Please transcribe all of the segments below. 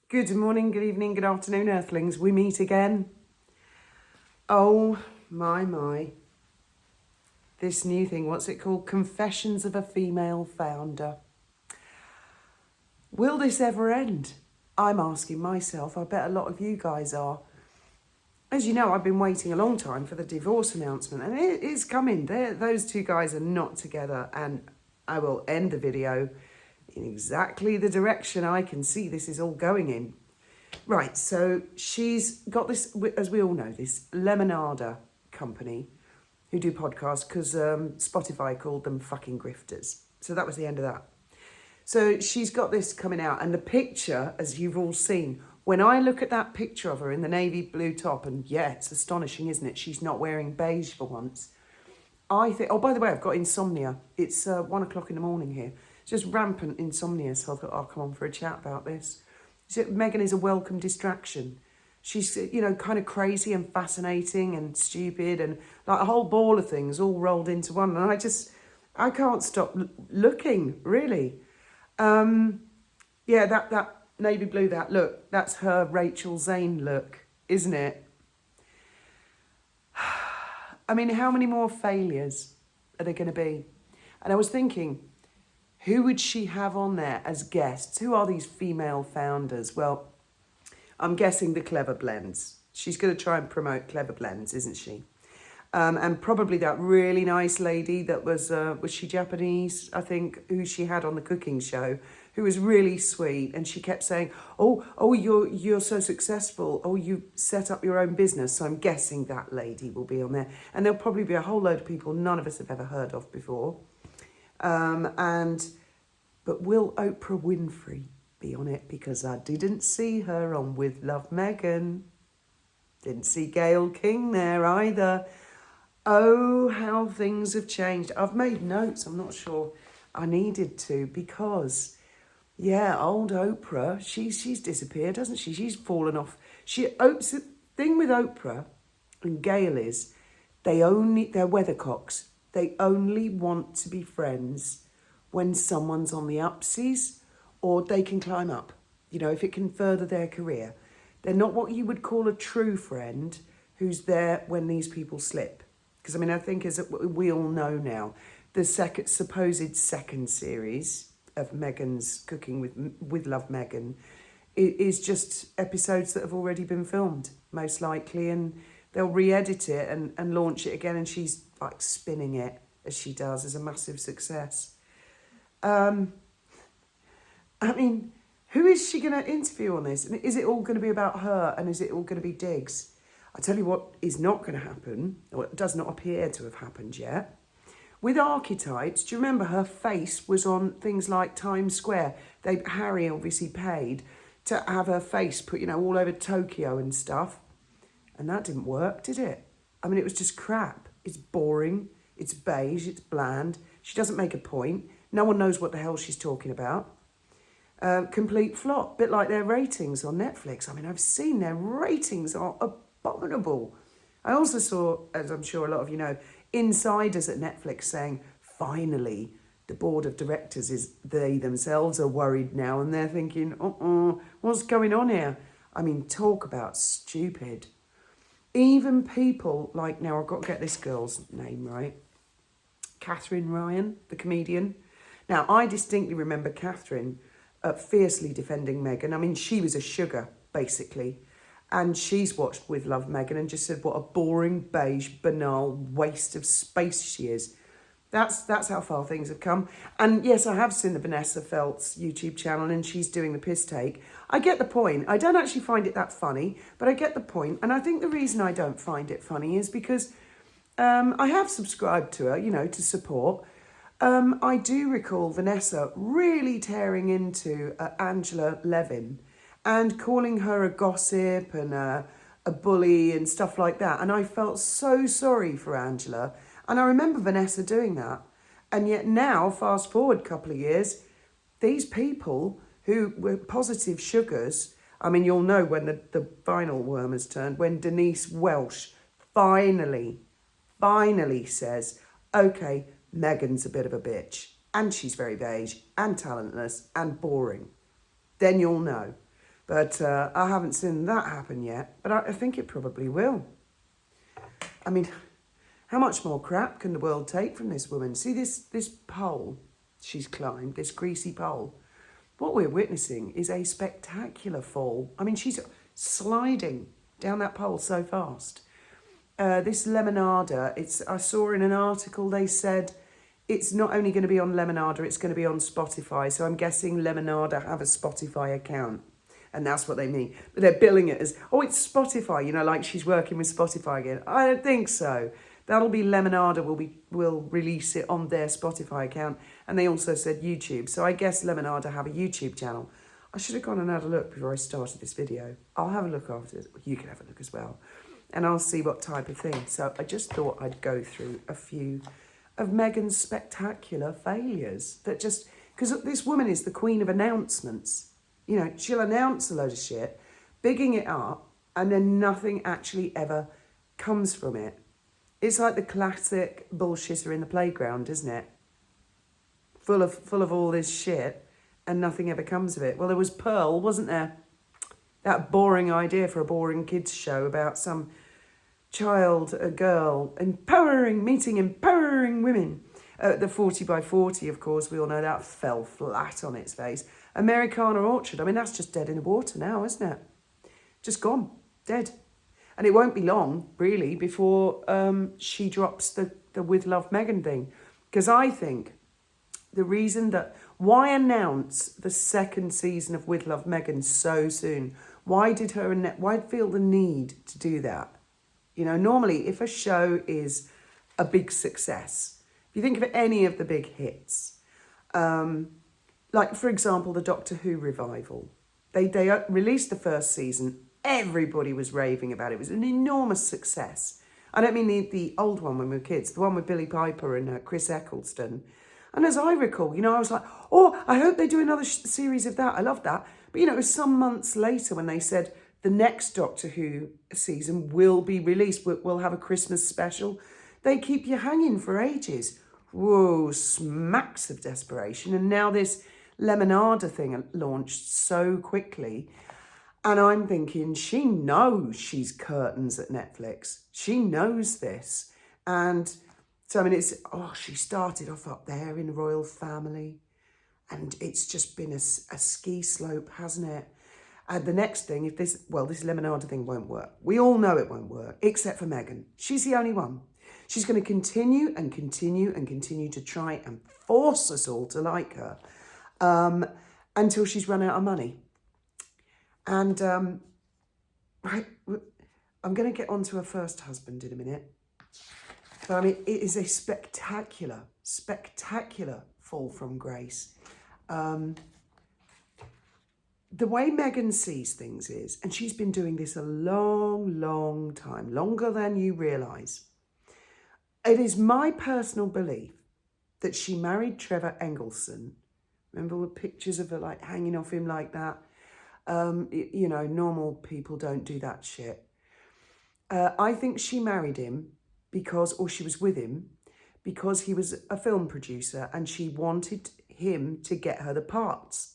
Good morning, good evening, good afternoon, Earthlings. We meet again. Oh, my. This new thing, what's it called? Confessions of a Female Founder. Will this ever end? I'm asking myself. I bet a lot of you guys are. As you know, I've been waiting a long time for the divorce announcement, and it is coming. Those two guys are not together, and I will end the video in exactly the direction I can see this is all going in. Right, so she's got this, as we all know, this Lemonada company who do podcasts because Spotify called them fucking grifters. So that was the end of that. So she's got this coming out, and the picture, as you've all seen, when I look at that picture of her in the navy blue top, and yeah, it's astonishing, isn't it? She's not wearing beige for once. I think, oh, by the way, I've got insomnia. It's 1 o'clock in the morning here. It's just rampant insomnia, so I thought, I'll come on for a chat about this. Megan is a welcome distraction. She's, kind of crazy and fascinating and stupid and like a whole ball of things all rolled into one. And I can't stop looking, really. That navy blue, that look, that's her Rachel Zane look, isn't it? I mean, how many more failures are there going to be? And I was thinking, who would she have on there as guests? Who are these female founders? Well, I'm guessing the Clever Blends. She's going to try and promote Clever Blends, isn't she? And probably that really nice lady that was she Japanese, I think, who she had on the cooking show, who was really sweet. And she kept saying, oh, you're so successful. Oh, you set up your own business. So I'm guessing that lady will be on there. And there'll probably be a whole load of people none of us have ever heard of before. But will Oprah Winfrey be on it? Because I didn't see her on With Love Megan. Didn't see Gayle King there either. Oh, how things have changed. I've made notes. I'm not sure I needed to because, old Oprah, she's disappeared, hasn't she? She's fallen off. The thing with Oprah and Gayle is they're weathercocks. They only want to be friends when someone's on the upsies or they can climb up, if it can further their career. They're not what you would call a true friend who's there when these people slip. Because, I think as we all know now, the supposed second series of Megan's Cooking with Love Megan is just episodes that have already been filmed, most likely, and they'll re-edit it and launch it again, and she's like spinning it as she does as a massive success. Who is she going to interview on this? And is it all going to be about her, and is it all going to be digs? I tell you what is not going to happen, or it does not appear to have happened yet. With archetypes, do you remember her face was on things like Times Square? Harry obviously paid to have her face put, all over Tokyo and stuff. And that didn't work, did it? It was just crap. It's boring. It's beige. It's bland. She doesn't make a point. No one knows what the hell she's talking about. Complete flop. Bit like their ratings on Netflix. I've seen their ratings are abominable. I also saw, as I'm sure a lot of you know, insiders at Netflix saying, finally, the board of directors they themselves are worried now, and they're thinking, what's going on here? Talk about stupid. Even people like, now I've got to get this girl's name right, Catherine Ryan, the comedian. Now, I distinctly remember Catherine fiercely defending Megan. She was a sugar, basically. And she's watched With Love Megan and just said what a boring, beige, banal waste of space she is. That's how far things have come. And yes, I have seen the Vanessa Feltz YouTube channel and she's doing the piss take. I get the point. I don't actually find it that funny, but I get the point. And I think the reason I don't find it funny is because I have subscribed to her, to support. I do recall Vanessa really tearing into Angela Levin and calling her a gossip and a bully and stuff like that. And I felt so sorry for Angela. And I remember Vanessa doing that. And yet now, fast forward a couple of years, these people who were positive sugars, you'll know when the final worm has turned, when Denise Welsh finally says, okay, Megan's a bit of a bitch, and she's very beige, and talentless, and boring. Then you'll know. But I haven't seen that happen yet. But I think it probably will. I mean, how much more crap can the world take from this woman? See this pole she's climbed, this greasy pole. What we're witnessing is a spectacular fall. I mean, she's sliding down that pole so fast. This Lemonada, I saw in an article they said it's not only going to be on Lemonada, it's going to be on Spotify. So I'm guessing Lemonada have a Spotify account. And that's what they mean. But they're billing it as, oh, it's Spotify, you know, like she's working with Spotify again. I don't think so. That'll be Lemonada will release it on their Spotify account. And they also said YouTube. So I guess Lemonada have a YouTube channel. I should have gone and had a look before I started this video. I'll have a look after this. You can have a look as well. And I'll see what type of thing. So I just thought I'd go through a few of Meghan's spectacular failures. That just, because this woman is the queen of announcements. You know, she'll announce a load of shit, bigging it up, and then nothing actually ever comes from it. It's like the classic bullshitter in the playground, isn't it? Full of all this shit, and nothing ever comes of it. Well, there was Pearl, wasn't there? That boring idea for a boring kids show about some child, a girl, meeting empowering women. The 40 by 40, of course, we all know that fell flat on its face. Americana Orchard, I mean, that's just dead in the water now, isn't it? Just gone, dead. And it won't be long, really, before she drops the With Love Meghan thing. Because I think the reason why announce the second season of With Love Meghan so soon? Why feel the need to do that? You know, normally if a show is a big success, if you think of any of the big hits, like, for example, the Doctor Who revival, they released the first season. Everybody was raving about it. It was an enormous success. I don't mean the old one when we were kids, the one with Billie Piper and Chris Eccleston. And as I recall, you know, I was like, oh, I hope they do another series of that. I love that. But, you know, it was some months later when they said the next Doctor Who season will be released. We'll have a Christmas special. They keep you hanging for ages. Whoa, smacks of desperation. And now this Lemonada thing launched so quickly. And I'm thinking, she knows she's curtains at Netflix. She knows this. And so, I mean, she started off up there in the royal family. And it's just been a ski slope, hasn't it? And the next thing, this Lemonada thing won't work. We all know it won't work, except for Meghan. She's the only one. She's going to continue and continue and continue to try and force us all to like her until she's run out of money. And right, I'm going to get on to her first husband in a minute. But I mean, it is a spectacular, spectacular fall from grace. The way Meghan sees things is, and she's been doing this a long, long time, longer than you realise. It is my personal belief that she married Trevor Engelson. Remember the pictures of her like hanging off him like that? You know, normal people don't do that shit. I think she married him she was with him because he was a film producer and she wanted him to get her the parts.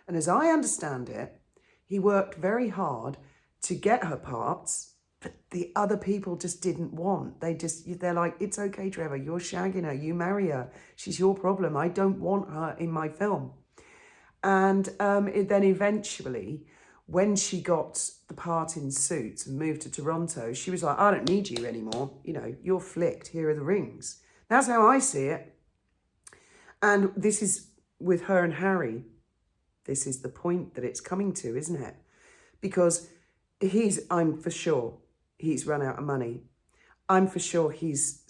And as I understand it, he worked very hard to get her parts, but the other people just didn't want. They're like, it's okay, Trevor, you're shagging her, you marry her. She's your problem. I don't want her in my film. And then eventually, when she got the part in Suits and moved to Toronto, she was like, I don't need you anymore. You know, you're flicked. Here are the rings. That's how I see it. And this is with her and Harry. This is the point that it's coming to, isn't it? Because I'm for sure he's run out of money. I'm for sure he's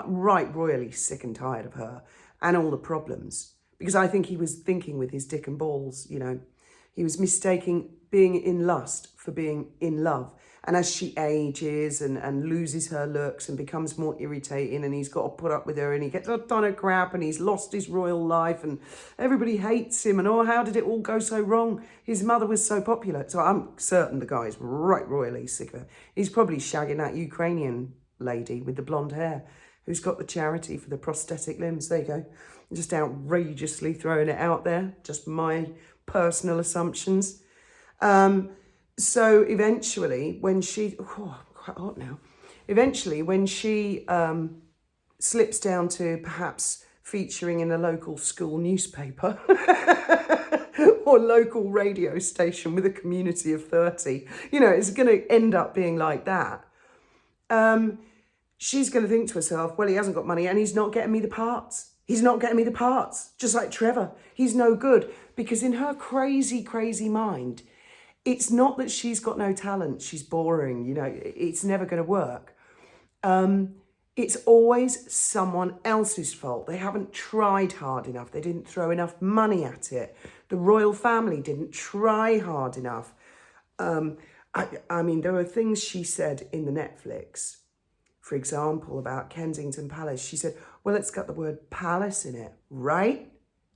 royally sick and tired of her and all the problems. Because I think he was thinking with his dick and balls, you know. He was mistaking being in lust for being in love. And as she ages and loses her looks and becomes more irritating and he's got to put up with her and he gets a ton of crap and he's lost his royal life and everybody hates him and how did it all go so wrong? His mother was so popular. So I'm certain the guy's right royally sick of her. He's probably shagging that Ukrainian lady with the blonde hair who's got the charity for the prosthetic limbs. There you go. Just outrageously throwing it out there. Just my personal assumptions. So eventually, when she, oh, quite hot now. Eventually, when she slips down to perhaps featuring in a local school newspaper or local radio station with a community of 30, it's going to end up being like that. She's going to think to herself, well, he hasn't got money and he's not getting me the parts. He's not getting me the parts, just like Trevor. He's no good. Because in her crazy, crazy mind, it's not that she's got no talent, she's boring, it's never going to work. It's always someone else's fault. They haven't tried hard enough. They didn't throw enough money at it. The royal family didn't try hard enough. I mean, there were things she said in the Netflix, for example, about Kensington Palace. She said, well, it's got the word palace in it, right?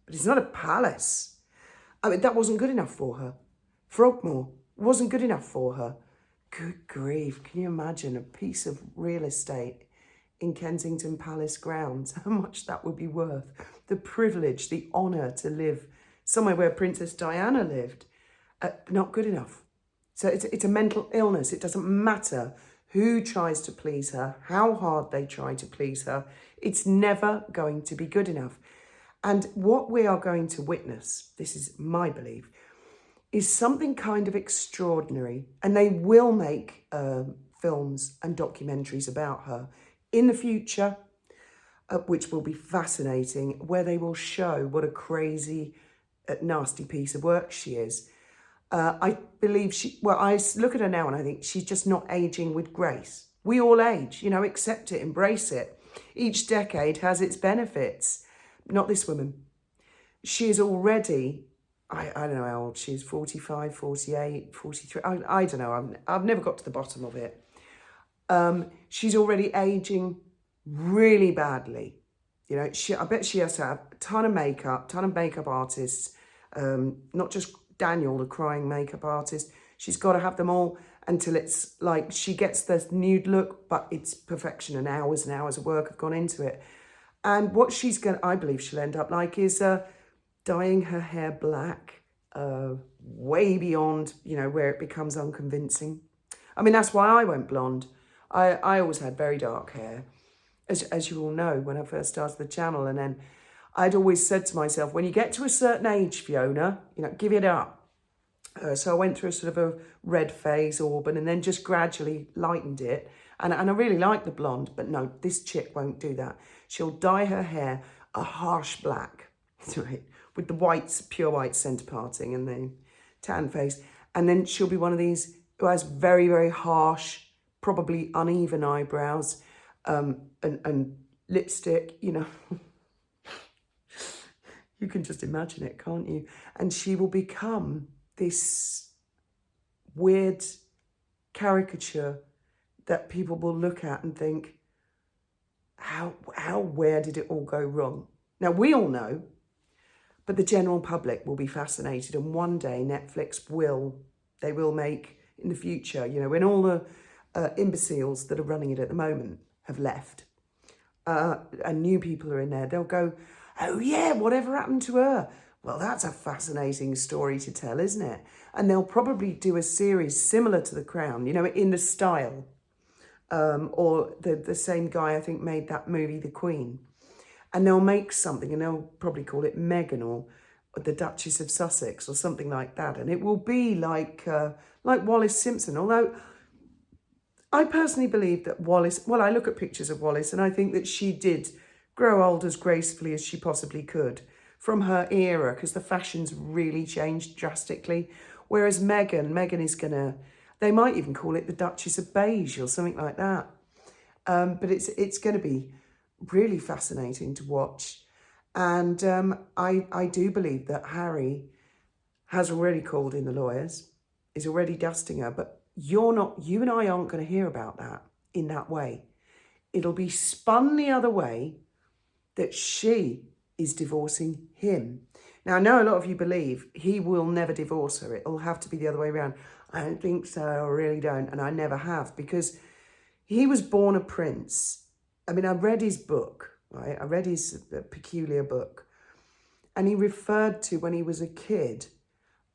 But it's not a palace. I mean, that wasn't good enough for her. Frogmore wasn't good enough for her. Good grief, can you imagine a piece of real estate in Kensington Palace grounds? How much that would be worth? The privilege, the honour to live somewhere where Princess Diana lived. Not good enough. So it's a mental illness. It doesn't matter who tries to please her, how hard they try to please her. It's never going to be good enough. And what we are going to witness, this is my belief, is something kind of extraordinary. And they will make films and documentaries about her in the future, which will be fascinating, where they will show what a crazy, nasty piece of work she is. I believe I look at her now and I think she's just not aging with grace. We all age, accept it, embrace it. Each decade has its benefits. Not this woman. She is already, I don't know how old she is, 45, 48, 43. I don't know. I've never got to the bottom of it. She's already aging really badly. I bet she has to have a ton of makeup artists, not just Daniel, the crying makeup artist. She's got to have them all until it's like she gets the nude look, but it's perfection and hours of work have gone into it. And what I believe she'll end up like is dyeing her hair black, way beyond, where it becomes unconvincing. I mean, that's why I went blonde. I always had very dark hair, as you all know, when I first started the channel. And then I'd always said to myself, when you get to a certain age, Fiona, give it up. So I went through a sort of a red phase, auburn, and then just gradually lightened it. And I really like the blonde, but no, this chick won't do that. She'll dye her hair a harsh black, right, with the pure white centre parting and the tan face. And then she'll be one of these who has very, very harsh, probably uneven eyebrows, and lipstick, You can just imagine it, can't you? And she will become this weird caricature that people will look at and think, where did it all go wrong? Now, we all know, but the general public will be fascinated. And one day Netflix will make, in the future, when all the imbeciles that are running it at the moment have left, and new people are in there, they'll go, oh yeah, whatever happened to her? Well, that's a fascinating story to tell, isn't it? And they'll probably do a series similar to The Crown, in the style. Or the same guy, I think, made that movie, The Queen. And they'll make something and they'll probably call it Meghan or the Duchess of Sussex or something like that. And it will be like Wallis Simpson. Although I personally believe that I look at pictures of Wallis and I think that she did grow old as gracefully as she possibly could from her era, because the fashion's really changed drastically. Whereas Meghan is gonna, they might even call it the Duchess of Beige or something like that. But it's going to be really fascinating to watch. And I do believe that Harry has already called in the lawyers, is already dusting her, but you and I aren't going to hear about that in that way. It'll be spun the other way, that she is divorcing him. Now, I know a lot of you believe he will never divorce her. It'll have to be the other way around. I don't think so. I really don't. And I never have, because he was born a prince. I mean, I read his book, right? I read his peculiar book. And he referred to, when he was a kid,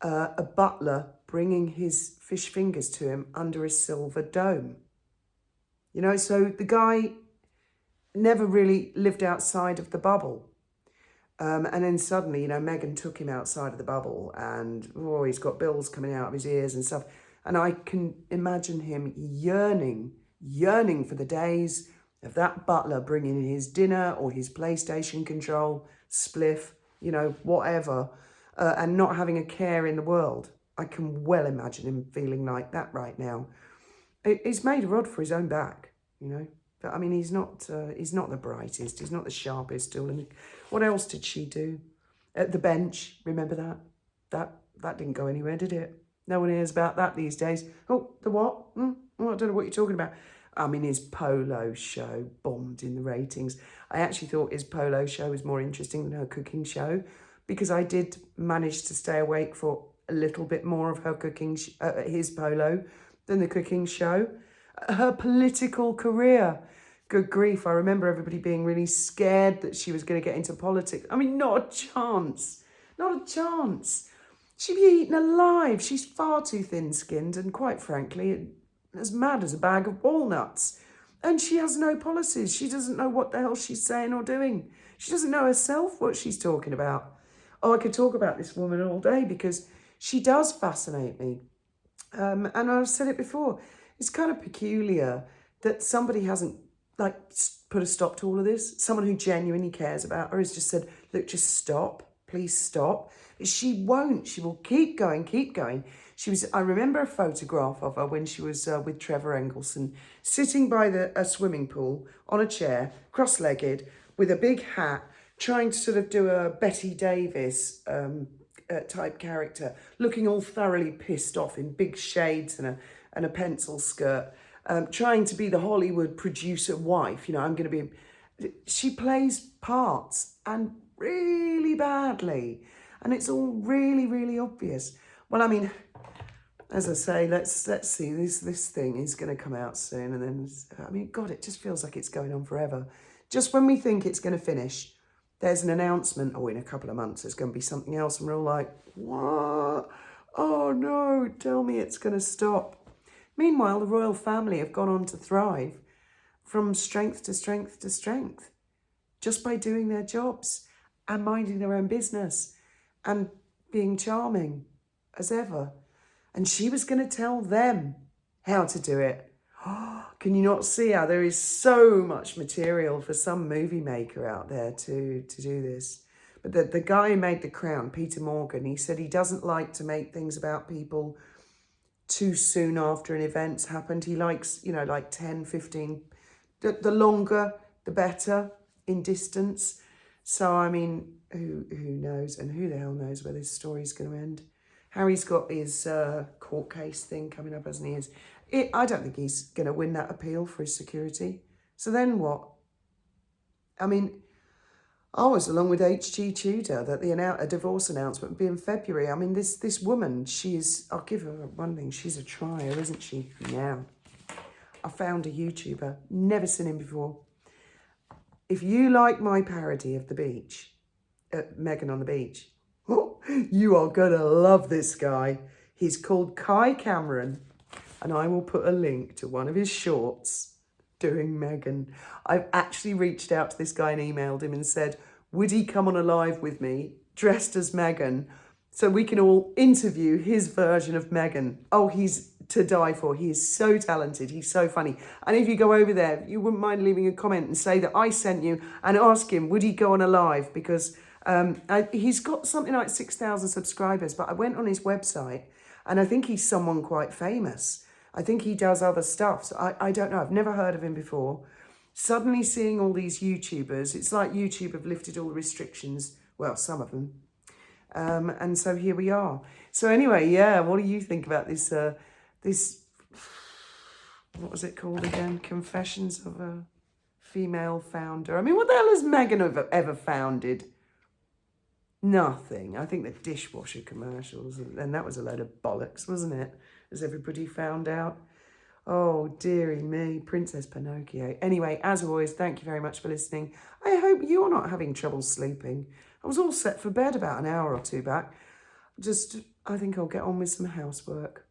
a butler bringing his fish fingers to him under a silver dome. You know, so the guy never really lived outside of the bubble. And then suddenly, you know, Meghan took him outside of the bubble and, he's got bills coming out of his ears and stuff. And I can imagine him yearning for the days of that butler bringing in his dinner or his PlayStation control, spliff, you know, whatever, and not having a care in the world. I can well imagine him feeling like that right now. He's made a rod for his own back, you know. But I mean, he's not the brightest. He's not the sharpest tool. And what else did she do? At the bench, remember that? That didn't go anywhere, did it? No one hears about that these days. Oh, the what? Oh, I don't know what you're talking about. I mean, his polo show bombed in the ratings. I actually thought his polo show was more interesting than her cooking show, because I did manage to stay awake for a little bit more of her cooking, his polo, than the cooking show. Her political career, good grief, I remember everybody being really scared that she was going to get into politics. I mean, not a chance. Not a chance. She'd be eaten alive. She's far too thin-skinned and, quite frankly, as mad as a bag of walnuts. And she has no policies. She doesn't know what the hell she's saying or doing. She doesn't know herself what she's talking about. Oh, I could talk about this woman all day because she does fascinate me. And I've said it before. It's kind of peculiar that somebody hasn't put a stop to all of this. Someone who genuinely cares about her has just said, look, just stop, please stop. But she won't. She will keep going, keep going. I remember a photograph of her when she was with Trevor Engelson, sitting by a swimming pool on a chair, cross-legged, with a big hat, trying to sort of do a Betty Davis type character, looking all thoroughly pissed off in big shades and a pencil skirt, trying to be the Hollywood producer wife. You know, I'm going to be... She plays parts, and really badly. And it's all really, really obvious. Well, I mean, as I say, let's see. This thing is going to come out soon. And then, I mean, God, it just feels like it's going on forever. Just when we think it's going to finish, there's an announcement, in a couple of months, there's going to be something else. And we're all like, what? Oh, no, tell me it's going to stop. Meanwhile, the royal family have gone on to thrive from strength to strength to strength, just by doing their jobs and minding their own business and being charming as ever. And she was going to tell them how to do it. Can you not see how there is so much material for some movie maker out there to do this? But the guy who made The Crown, Peter Morgan, he said he doesn't like to make things about people too soon after an event's happened. He likes, 10, 15, the longer, the better in distance. So, I mean, who knows? And who the hell knows where this story's going to end? Harry's got his court case thing coming up, hasn't he? I don't think he's going to win that appeal for his security. So then what? I mean, I was along with H.G. Tudor that a divorce announcement would be in February. I mean, this woman, I'll give her one thing, she's a trier, isn't she? Now, I found a YouTuber, never seen him before. If you like my parody of the beach, Meghan on the beach, you are going to love this guy. He's called Kai Cameron, and I will put a link to one of his shorts doing Meghan. I've actually reached out to this guy and emailed him and said, would he come on a live with me dressed as Meghan so we can all interview his version of Meghan? Oh, he's to die for. He is so talented. He's so funny. And if you go over there, you wouldn't mind leaving a comment and say that I sent you and ask him, would he go on a live? Because he's got something like 6,000 subscribers, but I went on his website and I think he's someone quite famous. I think he does other stuff. So I don't know. I've never heard of him before. Suddenly seeing all these YouTubers, it's like YouTube have lifted all the restrictions. Well, some of them. And so here we are. So anyway, yeah, what do you think about this, what was it called again? Confessions of a Female Founder. I mean, what the hell has Meghan ever founded? Nothing. I think the dishwasher commercials, and that was a load of bollocks, wasn't it? As everybody found out. Oh, dearie me, Princess Pinocchio. Anyway, as always, thank you very much for listening. I hope you're not having trouble sleeping. I was all set for bed about an hour or two back. Just I think I'll get on with some housework.